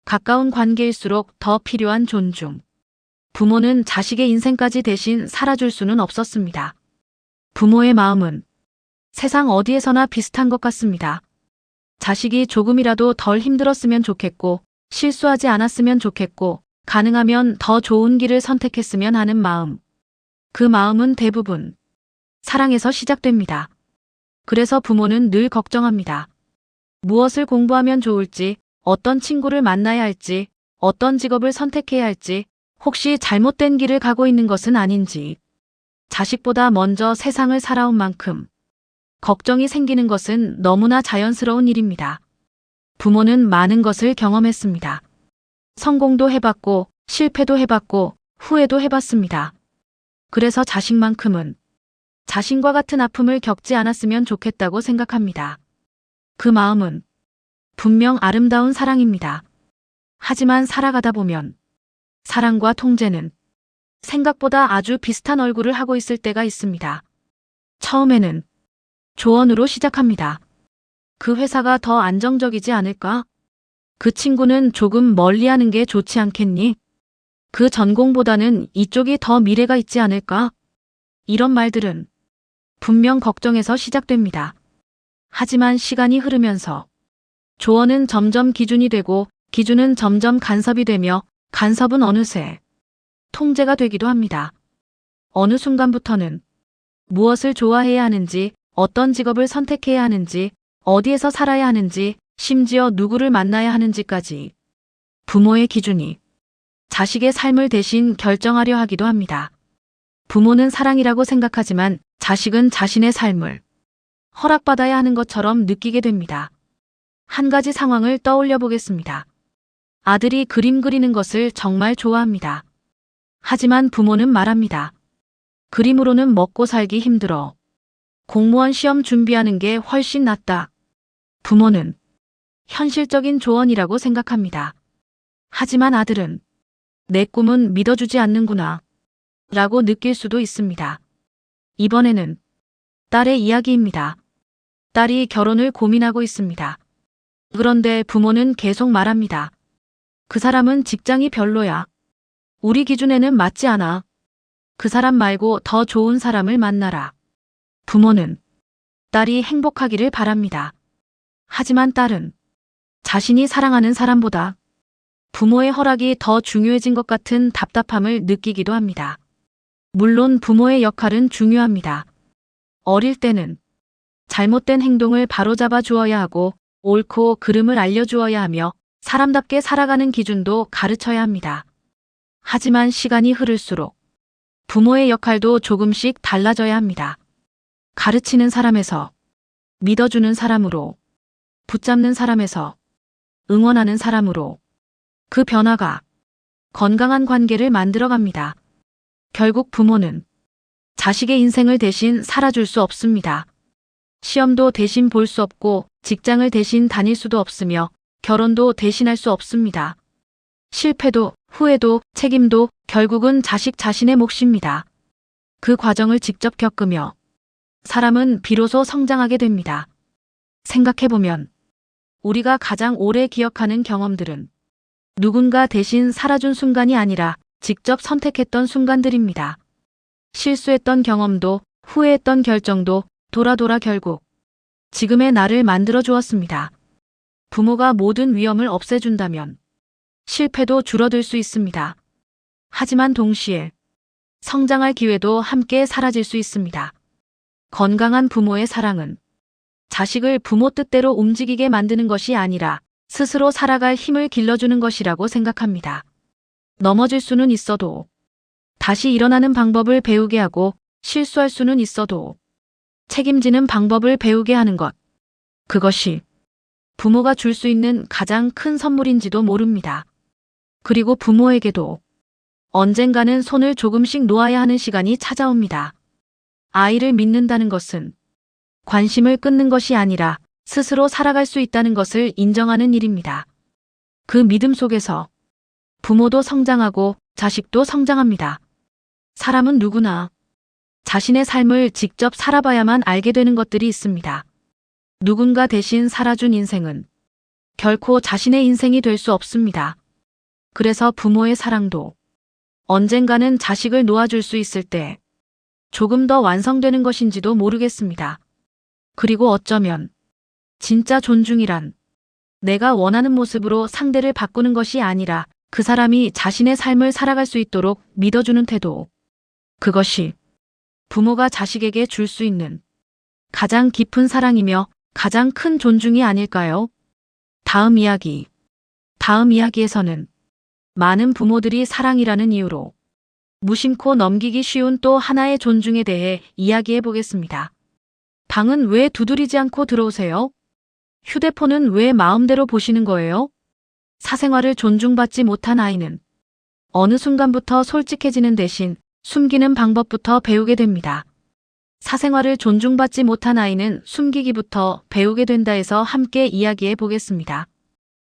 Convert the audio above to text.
가까운 관계일수록 더 필요한 존중. 부모는 자식의 인생까지 대신 살아줄 수는 없었습니다. 부모의 마음은 세상 어디에서나 비슷한 것 같습니다. 자식이 조금이라도 덜 힘들었으면 좋겠고, 실수하지 않았으면 좋겠고, 가능하면 더 좋은 길을 선택했으면 하는 마음. 그 마음은 대부분 사랑에서 시작됩니다. 그래서 부모는 늘 걱정합니다. 무엇을 공부하면 좋을지, 어떤 친구를 만나야 할지, 어떤 직업을 선택해야 할지, 혹시 잘못된 길을 가고 있는 것은 아닌지. 자식보다 먼저 세상을 살아온 만큼 걱정이 생기는 것은 너무나 자연스러운 일입니다. 부모는 많은 것을 경험했습니다. 성공도 해봤고, 실패도 해봤고, 후회도 해봤습니다. 그래서 자식만큼은 자신과 같은 아픔을 겪지 않았으면 좋겠다고 생각합니다. 그 마음은 분명 아름다운 사랑입니다. 하지만 살아가다 보면 사랑과 통제는 생각보다 아주 비슷한 얼굴을 하고 있을 때가 있습니다. 처음에는 조언으로 시작합니다. 그 회사가 더 안정적이지 않을까? 그 친구는 조금 멀리하는 게 좋지 않겠니? 그 전공보다는 이쪽이 더 미래가 있지 않을까? 이런 말들은 분명 걱정에서 시작됩니다. 하지만 시간이 흐르면서 조언은 점점 기준이 되고, 기준은 점점 간섭이 되며, 간섭은 어느새 통제가 되기도 합니다. 어느 순간부터는 무엇을 좋아해야 하는지, 어떤 직업을 선택해야 하는지, 어디에서 살아야 하는지, 심지어 누구를 만나야 하는지까지 부모의 기준이 자식의 삶을 대신 결정하려 하기도 합니다. 부모는 사랑이라고 생각하지만 자식은 자신의 삶을 허락받아야 하는 것처럼 느끼게 됩니다. 한 가지 상황을 떠올려 보겠습니다. 아들이 그림 그리는 것을 정말 좋아합니다. 하지만 부모는 말합니다. 그림으로는 먹고 살기 힘들어. 공무원 시험 준비하는 게 훨씬 낫다. 부모는 현실적인 조언이라고 생각합니다. 하지만 아들은 내 꿈은 믿어주지 않는구나 라고 느낄 수도 있습니다. 이번에는 딸의 이야기입니다. 딸이 결혼을 고민하고 있습니다. 그런데 부모는 계속 말합니다. 그 사람은 직장이 별로야. 우리 기준에는 맞지 않아. 그 사람 말고 더 좋은 사람을 만나라. 부모는 딸이 행복하기를 바랍니다. 하지만 딸은 자신이 사랑하는 사람보다 부모의 허락이 더 중요해진 것 같은 답답함을 느끼기도 합니다. 물론 부모의 역할은 중요합니다. 어릴 때는 잘못된 행동을 바로잡아 주어야 하고, 옳고 그름을 알려주어야 하며, 사람답게 살아가는 기준도 가르쳐야 합니다. 하지만 시간이 흐를수록 부모의 역할도 조금씩 달라져야 합니다. 가르치는 사람에서 믿어주는 사람으로, 붙잡는 사람에서 응원하는 사람으로, 그 변화가 건강한 관계를 만들어갑니다. 결국 부모는 자식의 인생을 대신 살아줄 수 없습니다. 시험도 대신 볼 수 없고, 직장을 대신 다닐 수도 없으며, 결혼도 대신할 수 없습니다. 실패도, 후회도, 책임도 결국은 자식 자신의 몫입니다. 그 과정을 직접 겪으며 사람은 비로소 성장하게 됩니다. 생각해보면 우리가 가장 오래 기억하는 경험들은 누군가 대신 살아준 순간이 아니라 직접 선택했던 순간들입니다. 실수했던 경험도, 후회했던 결정도 돌아 결국 지금의 나를 만들어 주었습니다. 부모가 모든 위험을 없애준다면 실패도 줄어들 수 있습니다. 하지만 동시에 성장할 기회도 함께 사라질 수 있습니다. 건강한 부모의 사랑은 자식을 부모 뜻대로 움직이게 만드는 것이 아니라 스스로 살아갈 힘을 길러주는 것이라고 생각합니다. 넘어질 수는 있어도 다시 일어나는 방법을 배우게 하고, 실수할 수는 있어도 책임지는 방법을 배우게 하는 것. 그것이 부모가 줄 수 있는 가장 큰 선물인지도 모릅니다. 그리고 부모에게도 언젠가는 손을 조금씩 놓아야 하는 시간이 찾아옵니다. 아이를 믿는다는 것은 관심을 끊는 것이 아니라 스스로 살아갈 수 있다는 것을 인정하는 일입니다. 그 믿음 속에서 부모도 성장하고 자식도 성장합니다. 사람은 누구나 자신의 삶을 직접 살아봐야만 알게 되는 것들이 있습니다. 누군가 대신 살아준 인생은 결코 자신의 인생이 될 수 없습니다. 그래서 부모의 사랑도 언젠가는 자식을 놓아줄 수 있을 때 조금 더 완성되는 것인지도 모르겠습니다. 그리고 어쩌면 진짜 존중이란 내가 원하는 모습으로 상대를 바꾸는 것이 아니라 그 사람이 자신의 삶을 살아갈 수 있도록 믿어주는 태도. 그것이 부모가 자식에게 줄 수 있는 가장 깊은 사랑이며 가장 큰 존중이 아닐까요? 다음 이야기에서는 많은 부모들이 사랑이라는 이유로 무심코 넘기기 쉬운 또 하나의 존중에 대해 이야기해 보겠습니다. 방은 왜 두드리지 않고 들어오세요? 휴대폰은 왜 마음대로 보시는 거예요? 사생활을 존중받지 못한 아이는 어느 순간부터 솔직해지는 대신 숨기는 방법부터 배우게 됩니다. 사생활을 존중받지 못한 아이는 숨기기부터 배우게 된다 해서 함께 이야기해 보겠습니다.